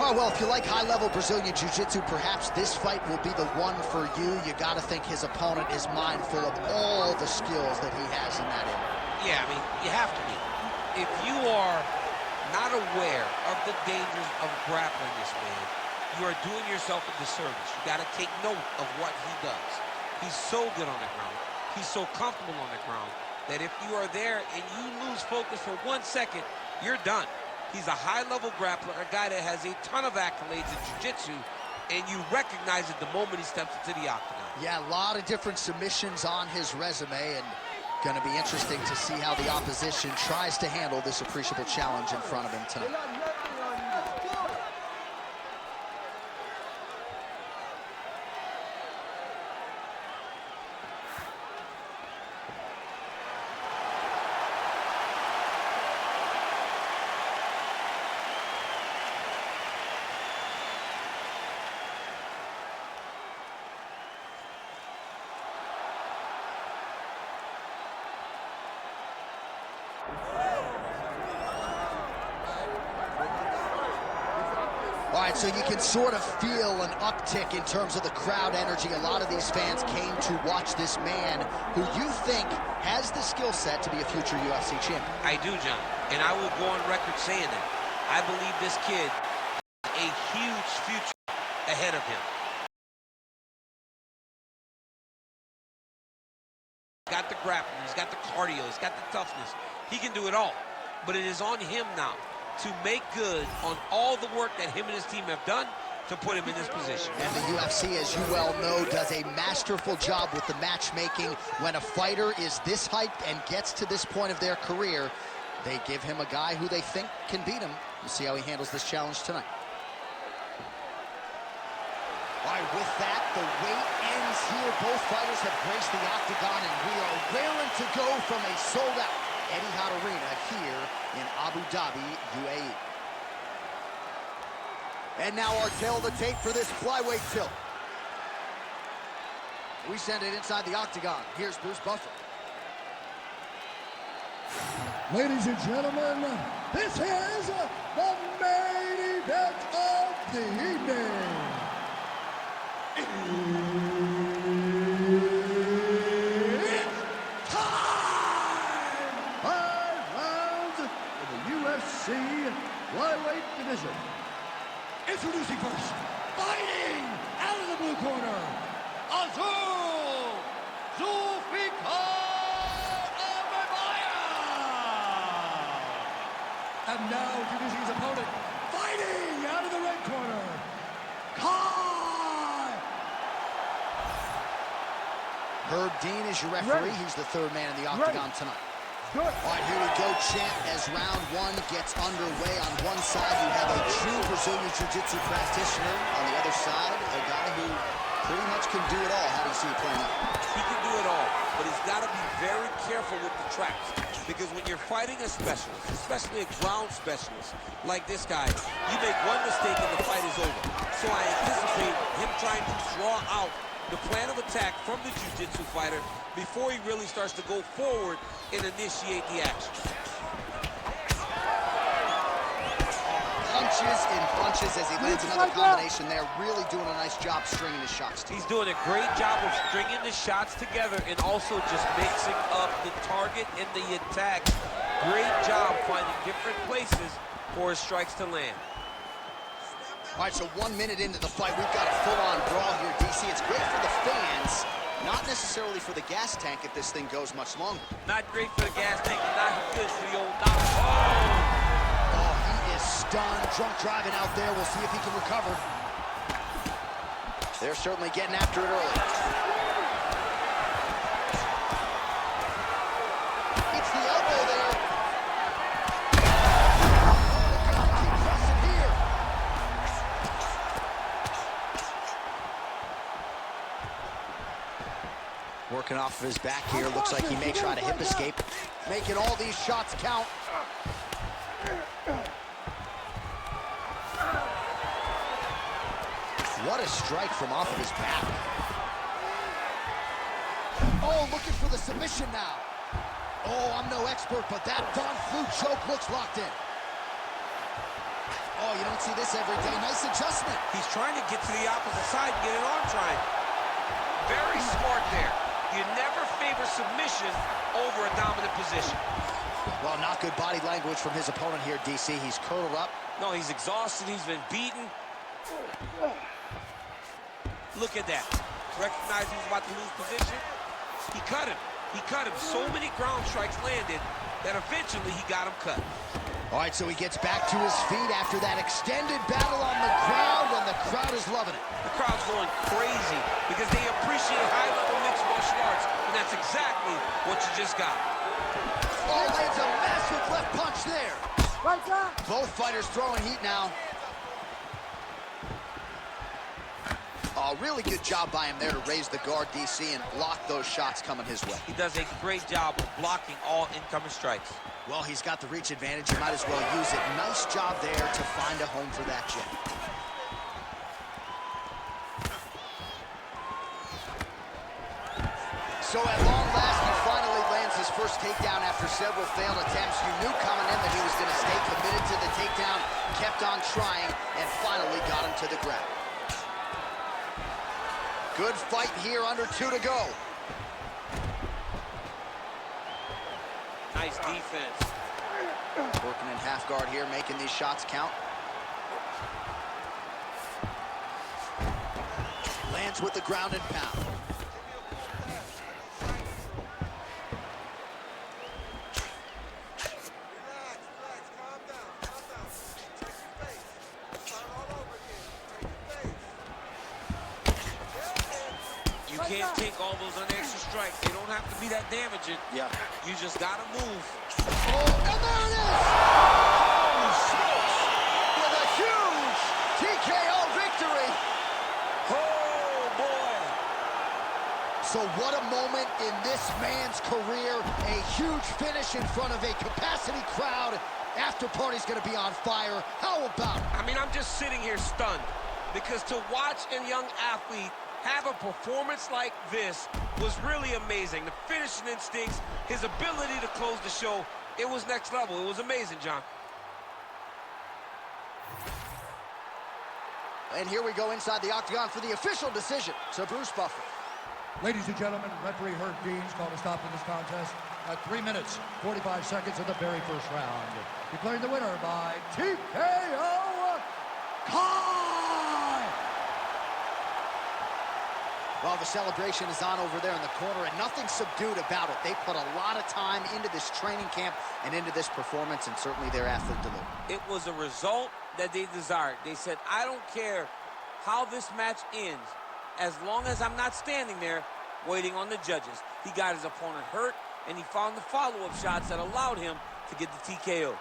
Well, if you like high-level Brazilian Jiu-Jitsu, perhaps this fight will be the one for you. You got to think his opponent is mindful of all the skills that he has in that area. Yeah, I mean, you have to be. If you are not aware of the dangers of grappling this man, you are doing yourself a disservice. You got to take note of what he does. He's so good on the ground. He's so comfortable on the ground that if you are there and you lose focus for 1 second, you're done. He's a high-level grappler, a guy that has a ton of accolades in jiu-jitsu, and you recognize it the moment he steps into the octagon. Yeah, a lot of different submissions on his resume, and going to be interesting to see how the opposition tries to handle this appreciable challenge in front of him tonight. All right, so you can sort of feel an uptick in terms of the crowd energy. A lot of these fans came to watch this man who you think has the skill set to be a future UFC champion. I do, John, and I will go on record saying that. I believe this kid has a huge future ahead of him. He's got the grappling, he's got the cardio, he's got the toughness. He can do it all, but it is on him now to make good on all the work that him and his team have done to put him in this position. And the UFC, as you well know, does a masterful job with the matchmaking. When a fighter is this hyped and gets to this point of their career, they give him a guy who they think can beat him. We'll see how he handles this challenge tonight. All right, with that, the wait ends here. Both fighters have graced the octagon, and we are raring to go from a sold-out Etihad Arena here in Abu Dhabi, UAE. And now our tail of the tape for this flyweight tilt. We send it inside the octagon. Here's Bruce Buffer. Ladies and gentlemen, this is the main event of the evening. It's time! 5 rounds in the UFC flyweight division. Introducing first, fighting out of the blue corner, Asu Almabayev. And now introducing his opponent, fighting out of the red corner, Herb Dean is your referee. He's the third man in the octagon tonight. All right, here we go, champ, as round one gets underway. On one side, you have a true Brazilian Jiu-Jitsu practitioner. On the other side, a guy who pretty much can do it all. How do you see it playing out? He can do it all, but he's got to be very careful with the traps. Because when you're fighting a specialist, especially a ground specialist like this guy, you make one mistake and the fight is over. So I anticipate him trying to draw out the plan of attack from the jiu-jitsu fighter before he really starts to go forward and initiate the action. Punches in bunches as he lands another combination there. Really doing a nice job stringing his shots together. He's doing a great job of stringing the shots together and also just mixing up the target and the attack. Great job finding different places for his strikes to land. All right, so 1 minute into the fight, we've got a full-on brawl here, DC. It's great for the fans, not necessarily for the gas tank if this thing goes much longer. Not great for the gas tank, and not good for the old knock. Oh, he is stunned, drunk driving out there. We'll see if he can recover. They're certainly getting after it early. It's the elbow there. Working off of his back here. Looks like he may try to hip escape. Making all these shots count. What a strike from off of his back. Oh, looking for the submission now. Oh, I'm no expert, but that Don Flu choke looks locked in. Oh, you don't see this every day. Nice adjustment. He's trying to get to the opposite side and get an arm triangle. Very smart there. You never favor submission over a dominant position. Well, not good body language from his opponent here, DC. He's curled up. No, he's exhausted. He's been beaten. Look at that. Recognized he was about to lose position. He cut him. He cut him. So many ground strikes landed that eventually he got him cut. All right, so he gets back to his feet after that extended battle on the ground, and the crowd is loving it. The crowd's going crazy because they appreciate high-level mixed martial arts, and that's exactly what you just got. Oh, lands a massive left punch there. Right there. Both fighters throwing heat now. Oh, really good job by him there to raise the guard, DC, and block those shots coming his way. He does a great job of blocking all incoming strikes. Well, he's got the reach advantage. You might as well use it. Nice job there to find a home for that jab. So at long last, he finally lands his first takedown after several failed attempts. You knew coming in that he was going to stay committed to the takedown, kept on trying, and finally got him to the ground. Good fight here, under 2 to go. Nice defense. Working in half guard here, making these shots count. Lands with the ground and pound. You can't take all those extra strikes. They don't have to be that damaging. Yeah. You just got to move. Oh, and there it is! Holy smokes! With a huge TKO victory. Oh, boy. So what a moment in this man's career. A huge finish in front of a capacity crowd. After party's going to be on fire. How about it? I mean, I'm just sitting here stunned because to watch a young athlete have a performance like this was really amazing. The finishing instincts, his ability to close the show, it was next level. It was amazing, John. And here we go inside the octagon for the official decision to Bruce Buffer. Ladies and gentlemen, referee Herb Dean's called a stop to this contest at 3 minutes, 45 seconds of the very first round. Declaring the winner by TKO. Well, the celebration is on over there in the corner, and nothing subdued about it. They put a lot of time into this training camp and into this performance, and certainly their athlete delivered. It was a result that they desired. They said, I don't care how this match ends, as long as I'm not standing there waiting on the judges. He got his opponent hurt, and he found the follow-up shots that allowed him to get the TKO.